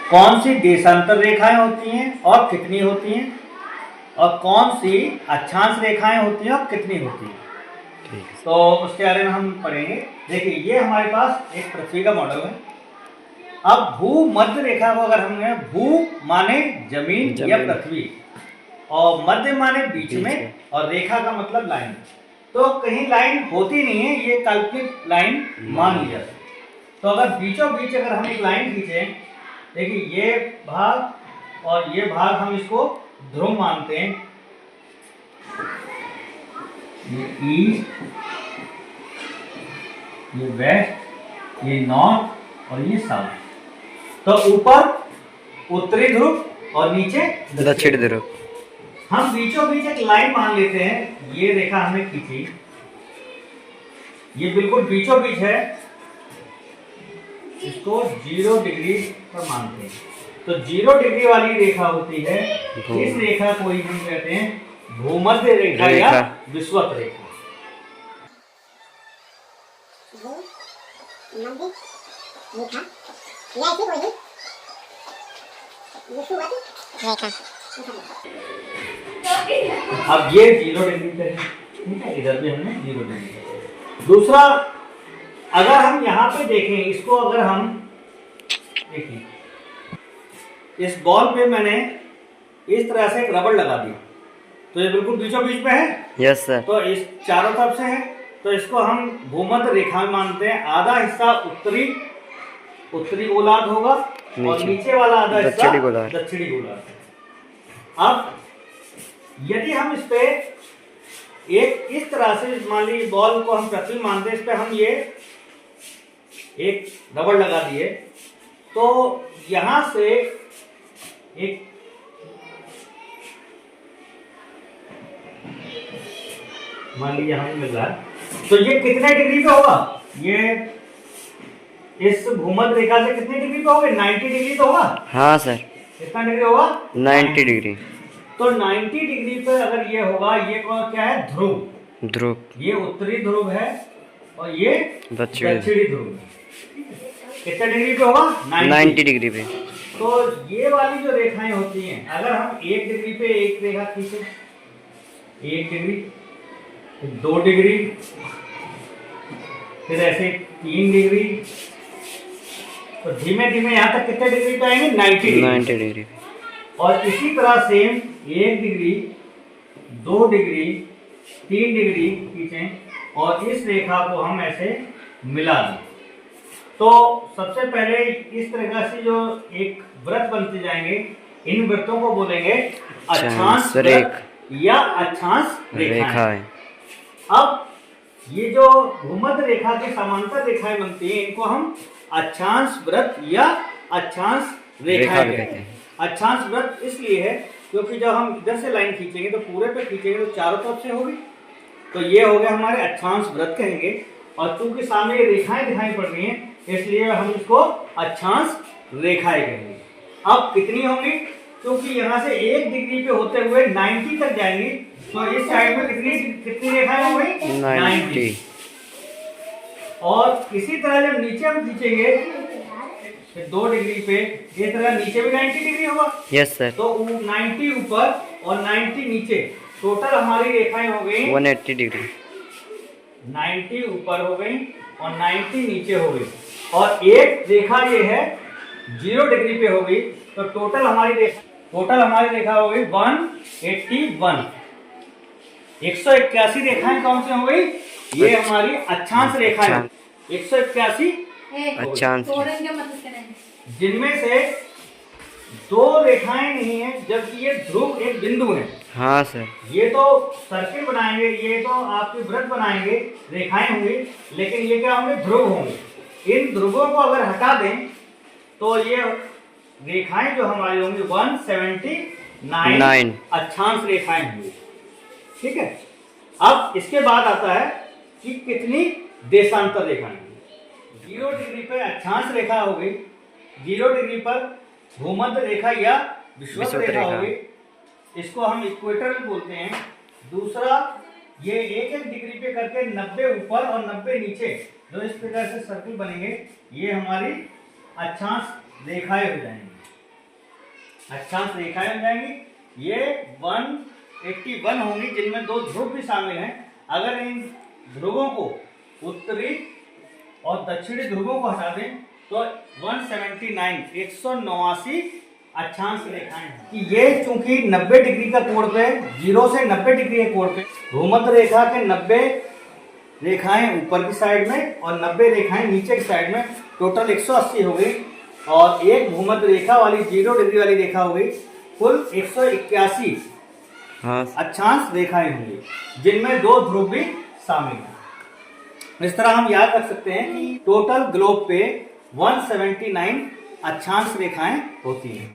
कौन सी देशांतर रेखाएं होती हैं और कितनी होती हैं, और कौन सी अक्षांश रेखाएं होती हैं और कितनी होती हैं। तो उसके बारे में हम पढ़ेंगे। देखिए, ये हमारे पास एक पृथ्वी का मॉडल है। अब भूमध्य रेखा को अगर हमने, भू माने जमीन या पृथ्वी, और मध्य माने बीच में, और रेखा का मतलब लाइन। तो कहीं लाइन होती नहीं है, ये काल्पनिक लाइन मान ली जाती है। तो अगर बीचों बीच अगर हम एक लाइन खींचे, देखिए ये भाग और ये भाग हम इसको ध्रुव मानते हैं, ये ईस्ट, ये वेस्ट, ये नॉर्थ और ये साउथ। तो ऊपर उत्तरी ध्रुव और नीचे दक्षिण ध्रुव। हम बीचों बीच एक लाइन मान लेते हैं। ये रेखा हमने खींची, ये बिल्कुल बीचों बीच है, इसको 0 डिग्री पर मानते हैं। तो 0 डिग्री वाली रेखा होती है, इस रेखा को ही हम कहते हैं भूमध्य रेखा या विषुवत रेखा। अब ये 0 डिग्री पे है, ठीक है, इधर भी हमने 0 डिग्री पे। दूसरा, अगर हम यहाँ पे देखें इसको, अगर हम देखिए इस बॉल पे मैंने इस तरह से एक रबड़ लगा दी, तो ये बिल्कुल बीचों बीच पे है। Yes sir. तो इस चारों तरफ से है, तो इसको हम भूमध्य रेखा में मानते हैं। आधा हिस्सा उत्तरी गोलार्ध होगा और नीचे वाला आधा हिस्सा दक्षिणी गोलार्ध। अब यदि हम इस पे एक इस तरह से, मान ली बॉल को हम पृथ्वी मानते हैं, इस पे हम ये एक रबड़ लगा दिए, तो यहां से एक मान लीजिए हमें मिल रहा है, तो ये कितने डिग्री पे होगा, ये इस भूमध्य रेखा से कितने डिग्री पे होगा, 90 डिग्री तो होगा। हाँ सर। कितना डिग्री होगा, 90 डिग्री। तो 90 डिग्री पे अगर ये होगा, ये क्या है, ध्रुव। ये उत्तरी ध्रुव है और ये दक्षिणी ध्रुव है। कितने डिग्री पे होगा, 90 डिग्री पे। तो ये वाली जो रेखाएं होती हैं, अगर हम 1 डिग्री पे एक रेखा खींचे, 1 डिग्री, 2 डिग्री, फिर ऐसे 3 डिग्री, तो धीमे धीमे यहाँ तक कितने डिग्री पे आएंगे, 90 डिग्री। और इसी तरह सेम 1 डिग्री, 2 डिग्री, 3 डिग्री खींचें और इस रेखा को हम ऐसे मिला दें। तो सबसे पहले इस तरह से जो एक वृत्त बनते जाएंगे, इन वृत्तों को बोलेंगे अक्षांश वृत्त या अक्षांश रेखाएं। अब ये जो भूमध्य रेखा के समांतर रेखाएं बनती हैं, इनको हम अक्षांश वृत्त या अक्षांश रेखाएं कहते हैं। अक्षांश वृत्त इसलिए है क्योंकि जब हम इधर से लाइन खींचेंगे तो पूरे पे खींचेंगे तो चारों तरफ से होगी, तो ये हो गया हमारे अक्षांश वृत्त कहेंगे। और चूंकि सामने ये रेखाएं दिखाई पड़ रही हैं, इसलिए हम इसको अक्षांश रेखाएं कहेंगे। अब कितनी होंगी, क्योंकि यहाँ से 1 डिग्री पे होते हुए 90 तक जाएंगी, तो इस साइड में कितनी रेखाएं हो गई, 90। और इसी तरह जब नीचे हम खींचेंगे 2 डिग्री पे, इस तरह नीचे भी 90 डिग्री होगा। Yes sir. तो 90 ऊपर और 90 नीचे, टोटल हमारी रेखाएं हो गई 180 डिग्री। 90 ऊपर हो गई और 90 नीचे हो गई, और एक रेखा ये है 0 डिग्री पे हो गई। तो टोटल हमारी रेखा हो गई 181। 181 रेखाएं कौन सी हो गई, ये हमारी अक्षांश रेखाएं। 181 अक्षांश, जिनमें से 2 रेखाएं नहीं है, जबकि ये ध्रुव एक बिंदु है। हाँ सर। ये तो सर्किल बनाएंगे, ये तो आपके वृत्त बनाएंगे, रेखाएं होंगी, लेकिन ये क्या होंगे, ध्रुव होंगे। इन ध्रुवों को अगर हटा दें तो ये रेखाएं जो हमारी होंगी 179 अक्षांश रेखाएं होंगी, ठीक है। अब इसके बाद आता है कि कितनी देशांतर रेखाएं। 0 डिग्री पर अक्षांश रेखा हो गई, 0 डिग्री पर भूमध्य रेखा या विषुवत रेखा हो गई, इसको हम इक्वेटर भी बोलते हैं। दूसरा, ये 1-1 डिग्री पे करके 90 ऊपर और 90 नीचे जो इस प्रकार से सर्किल बनेंगे, ये हमारी अक्षांश रेखाएं हो जाएंगी। अक्षांश रेखाएं बन जाएंगी। ये 181 होंगी जिनमें 2 ध्रुव भी शामिल हैं। अगर इन ध्रुवों को उत्तरी और दक्षिणी ध्रुवों को हटा दें तो 189 अक्षांश रेखाएं हैं। कि ये चूंकि 90 डिग्री का कोण पे 0 से 90 डिग्री के कोण पे भूमध्य रेखा के 90 रेखाएं ऊपर की साइड में और 90 रेखाएं नीचे की साइड में, टोटल 180 हो गई। और एक भूमध्य रेखा वाली 0 डिग्री वाली रेखा हो गई। कुल 181 अक्षांश रेखाएं होंगी जिनमें 2 ध्रुव भी शामिल हैं। इस तरह हम याद रख सकते हैं कि टोटल ग्लोब पे 179 अक्षांश रेखाएं होती हैं।